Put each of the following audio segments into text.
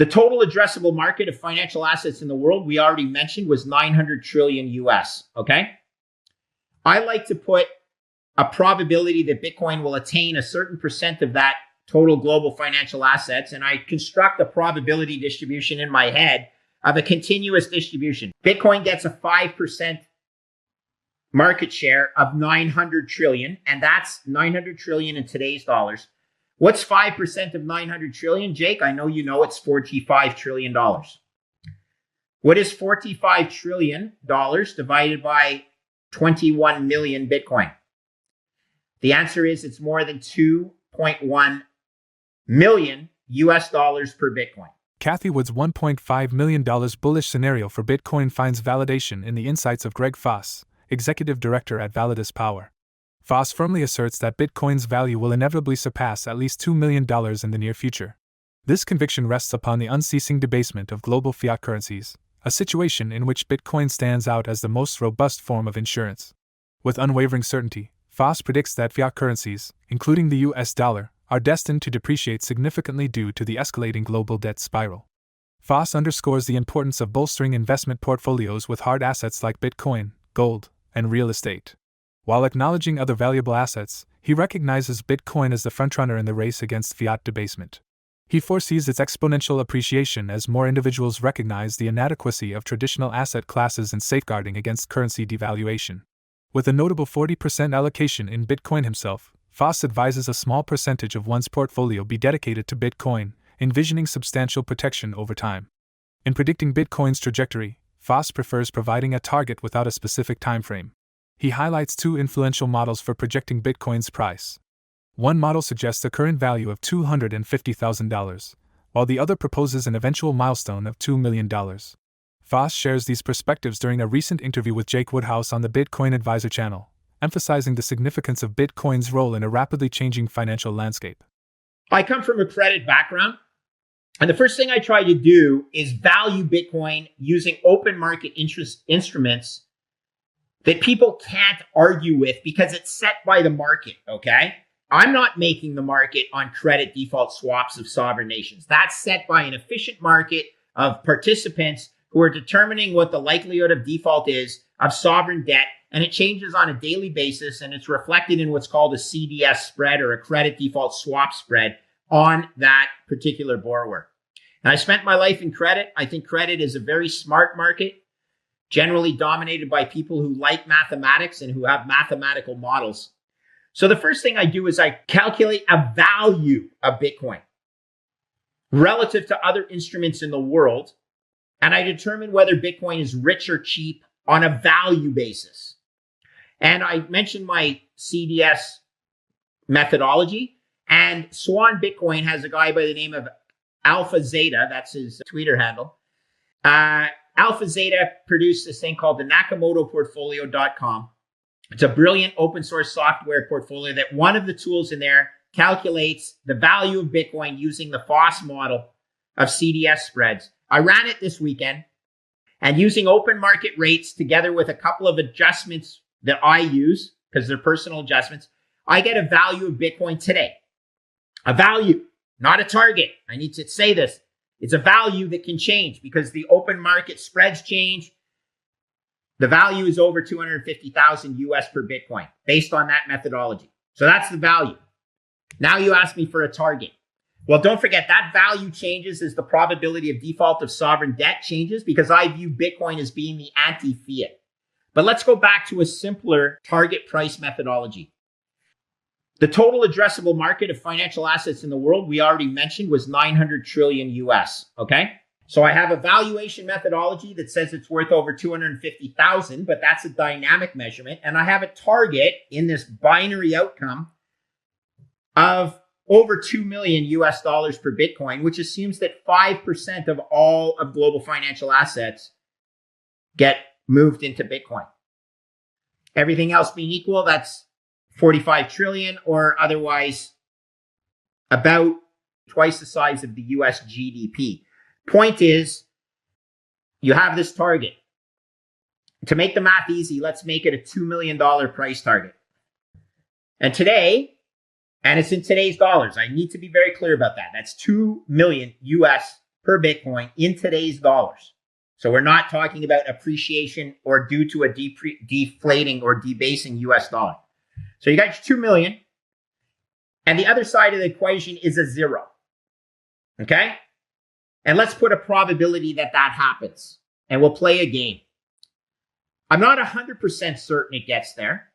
The total addressable market of financial assets in the world, we already mentioned, was 900 trillion US, okay? I like to put a probability that Bitcoin will attain a certain percent of that total global financial assets, and I construct a probability distribution in my head of a continuous distribution. Bitcoin gets a 5% market share of 900 trillion, and that's 900 trillion in today's dollars. What's 5% of 900 trillion? Jake, I know you know it's $45 trillion. What is $45 trillion divided by 21 million Bitcoin? The answer is it's more than 2.1 million US dollars per Bitcoin. Cathie Wood's $1.5 million bullish scenario for Bitcoin finds validation in the insights of Greg Foss, executive director at Validus Power. Foss firmly asserts that Bitcoin's value will inevitably surpass at least $2 million in the near future. This conviction rests upon the unceasing debasement of global fiat currencies, a situation in which Bitcoin stands out as the most robust form of insurance. With unwavering certainty, Foss predicts that fiat currencies, including the US dollar, are destined to depreciate significantly due to the escalating global debt spiral. Foss underscores the importance of bolstering investment portfolios with hard assets like Bitcoin, gold, and real estate. While acknowledging other valuable assets, he recognizes Bitcoin as the frontrunner in the race against fiat debasement. He foresees its exponential appreciation as more individuals recognize the inadequacy of traditional asset classes in safeguarding against currency devaluation. With a notable 40% allocation in Bitcoin himself, Foss advises a small percentage of one's portfolio be dedicated to Bitcoin, envisioning substantial protection over time. In predicting Bitcoin's trajectory, Foss prefers providing a target without a specific time frame. He highlights two influential models for projecting Bitcoin's price. One model suggests a current value of $250,000, while the other proposes an eventual milestone of $2 million. Foss shares these perspectives during a recent interview with Jake Woodhouse on the Bitcoin Advisor channel, emphasizing the significance of Bitcoin's role in a rapidly changing financial landscape. I come from a credit background, and the first thing I try to do is value Bitcoin using open market instruments that people can't argue with because it's set by the market, okay? I'm not making the market on credit default swaps of sovereign nations. That's set by an efficient market of participants who are determining what the likelihood of default is of sovereign debt, and it changes on a daily basis, and it's reflected in what's called a CDS spread or a credit default swap spread on that particular borrower. And I spent my life in credit. I think credit is a very smart market, generally dominated by people who like mathematics and who have mathematical models. So the first thing I do is I calculate a value of Bitcoin relative to other instruments in the world, and I determine whether Bitcoin is rich or cheap on a value basis. And I mentioned my CDS methodology, and Swan Bitcoin has a guy by the name of Alpha Zeta, that's his Twitter handle. Alpha Zeta produced this thing called the NakamotoPortfolio.com. It's a brilliant open source software portfolio that one of the tools in there calculates the value of Bitcoin using the Foss model of CDS spreads. I ran it this weekend, and using open market rates together with a couple of adjustments that I use, because they're personal adjustments, I get a value of Bitcoin today. A value, not a target. I need to say this. It's a value that can change because the open market spreads change. The value is over 250,000 US per Bitcoin based on that methodology. So that's the value. Now you ask me for a target. Well, don't forget that value changes as the probability of default of sovereign debt changes because I view Bitcoin as being the anti-fiat. But let's go back to a simpler target price methodology. The total addressable market of financial assets in the world, we already mentioned, was 900 trillion US, okay? So I have a valuation methodology that says it's worth over 250,000, but that's a dynamic measurement. And I have a target in this binary outcome of over 2 million US dollars per Bitcoin, which assumes that 5% of all of global financial assets get moved into Bitcoin. Everything else being equal, that's 45 trillion, or otherwise about twice the size of the US GDP. Point is, you have this target. To make the math easy, let's make it a $2 million price target. And today, and it's in today's dollars, I need to be very clear about that. That's 2 million US per Bitcoin in today's dollars. So we're not talking about appreciation or due to a deflating or debasing US dollar. So you got your 2 million, and the other side of the equation is a 0. Okay? And let's put a probability that that happens, and we'll play a game. I'm not 100% certain it gets there,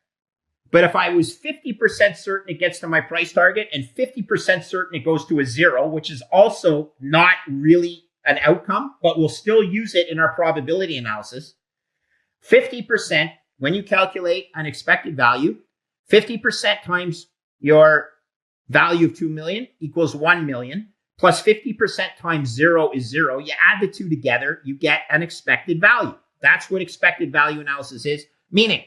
but if I was 50% certain it gets to my price target and 50% certain it goes to a 0, which is also not really an outcome, but we'll still use it in our probability analysis. 50%, when you calculate an expected value, 50% times your value of 2 million equals 1 million, plus 50% times 0 is 0. You add the two together, you get an expected value. That's what expected value analysis is. Meaning,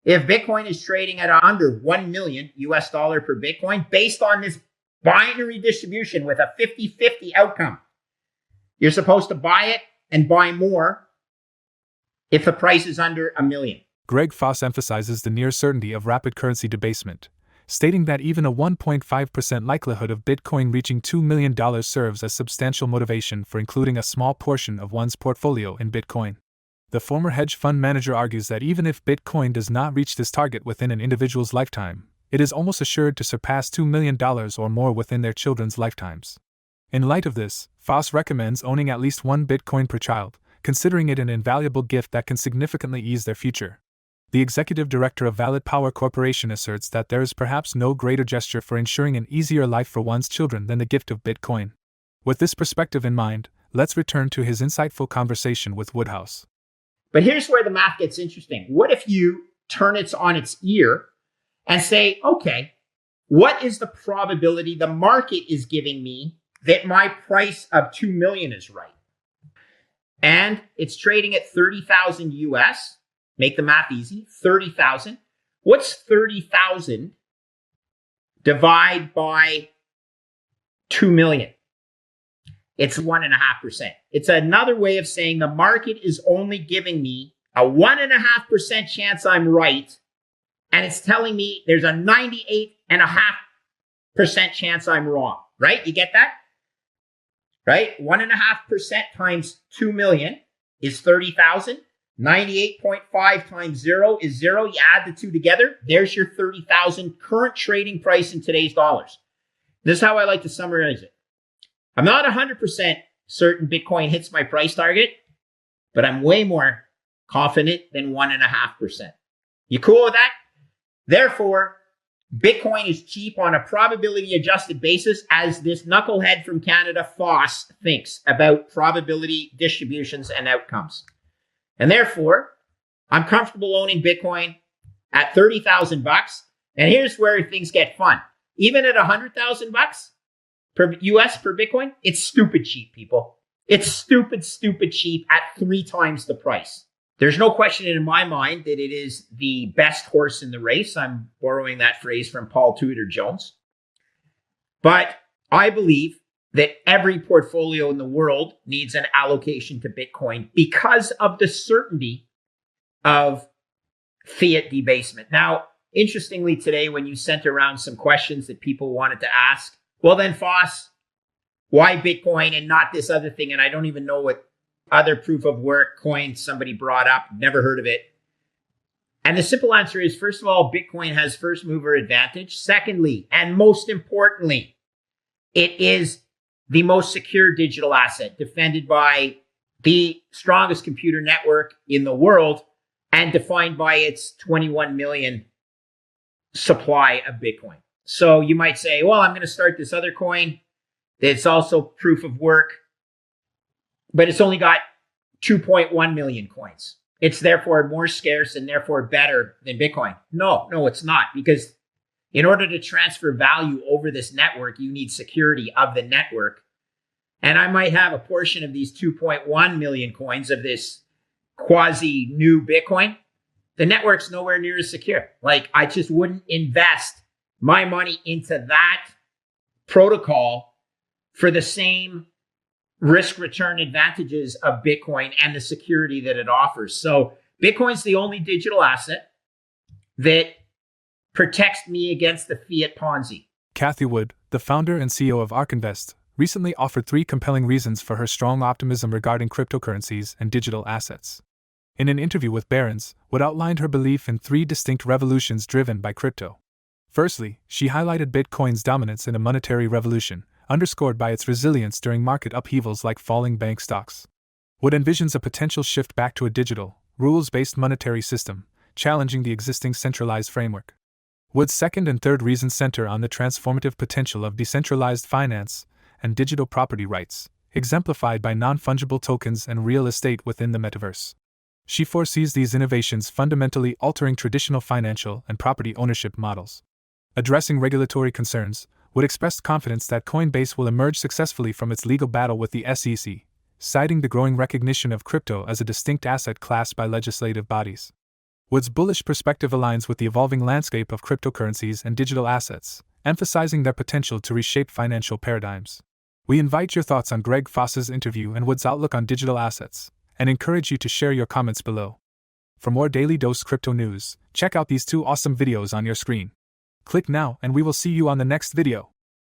if Bitcoin is trading at under 1 million US dollar per Bitcoin, based on this binary distribution with a 50-50 outcome, you're supposed to buy it and buy more if the price is under a million. Greg Foss emphasizes the near certainty of rapid currency debasement, stating that even a 1.5% likelihood of Bitcoin reaching $2 million serves as substantial motivation for including a small portion of one's portfolio in Bitcoin. The former hedge fund manager argues that even if Bitcoin does not reach this target within an individual's lifetime, it is almost assured to surpass $2 million or more within their children's lifetimes. In light of this, Foss recommends owning at least 1 Bitcoin per child, considering it an invaluable gift that can significantly ease their future. The executive director of Valid Power Corporation asserts that there is perhaps no greater gesture for ensuring an easier life for one's children than the gift of Bitcoin. With this perspective in mind, let's return to his insightful conversation with Woodhouse. But here's where the math gets interesting. What if you turn it on its ear and say, okay, what is the probability the market is giving me that my price of 2 million is right? And it's trading at 30,000 US. Make the math easy. 30,000. What's 30,000 divide by 2 million? It's 1.5%. It's another way of saying the market is only giving me a 1.5% chance I'm right, and it's telling me there's a 98.5% chance I'm wrong, right? You get that? Right? 1.5% times 2 million is 30,000. 98.5 times 0 is 0. You add the two together, there's your 30,000 current trading price in today's dollars. This is how I like to summarize it. I'm not 100% certain Bitcoin hits my price target, but I'm way more confident than 1.5%. You cool with that? Therefore, Bitcoin is cheap on a probability adjusted basis, as this knucklehead from Canada, Foss, thinks about probability distributions and outcomes. And therefore, I'm comfortable owning Bitcoin at 30,000 bucks. And here's where things get fun. Even at 100,000 bucks per US per Bitcoin, it's stupid cheap, people. It's stupid cheap at 3 times the price. There's no question in my mind that it is the best horse in the race. I'm borrowing that phrase from Paul Tudor Jones. But I believe that every portfolio in the world needs an allocation to Bitcoin because of the certainty of fiat debasement. Now, interestingly today, when you sent around some questions that people wanted to ask, well then, Foss, why Bitcoin and not this other thing? And I don't even know what other proof of work coin somebody brought up. Never heard of it. And the simple answer is, first of all, Bitcoin has first mover advantage. Secondly, and most importantly, it is the most secure digital asset defended by the strongest computer network in the world and defined by its 21 million supply of Bitcoin. So you might say, well, I'm going to start this other coin that's also proof of work, but it's only got 2.1 million coins. It's therefore more scarce and therefore better than Bitcoin. No, it's not, because in order to transfer value over this network, you need security of the network. And I might have a portion of these 2.1 million coins of this quasi new Bitcoin. The network's nowhere near as secure. Like, I just wouldn't invest my money into that protocol for the same risk return advantages of Bitcoin and the security that it offers. So Bitcoin's the only digital asset that protects me against the fiat Ponzi. Cathie Wood, the founder and CEO of ARK Invest, recently offered 3 compelling reasons for her strong optimism regarding cryptocurrencies and digital assets. In an interview with Barron's, Wood outlined her belief in 3 distinct revolutions driven by crypto. Firstly, she highlighted Bitcoin's dominance in a monetary revolution, underscored by its resilience during market upheavals like falling bank stocks. Wood envisions a potential shift back to a digital, rules-based monetary system, challenging the existing centralized framework. Wood's second and third reasons center on the transformative potential of decentralized finance and digital property rights, exemplified by non-fungible tokens and real estate within the metaverse. She foresees these innovations fundamentally altering traditional financial and property ownership models. Addressing regulatory concerns, Wood expressed confidence that Coinbase will emerge successfully from its legal battle with the SEC, citing the growing recognition of crypto as a distinct asset class by legislative bodies. Wood's bullish perspective aligns with the evolving landscape of cryptocurrencies and digital assets, emphasizing their potential to reshape financial paradigms. We invite your thoughts on Greg Foss's interview and Wood's outlook on digital assets, and encourage you to share your comments below. For more Daily Dose Crypto news, check out these 2 awesome videos on your screen. Click now and we will see you on the next video.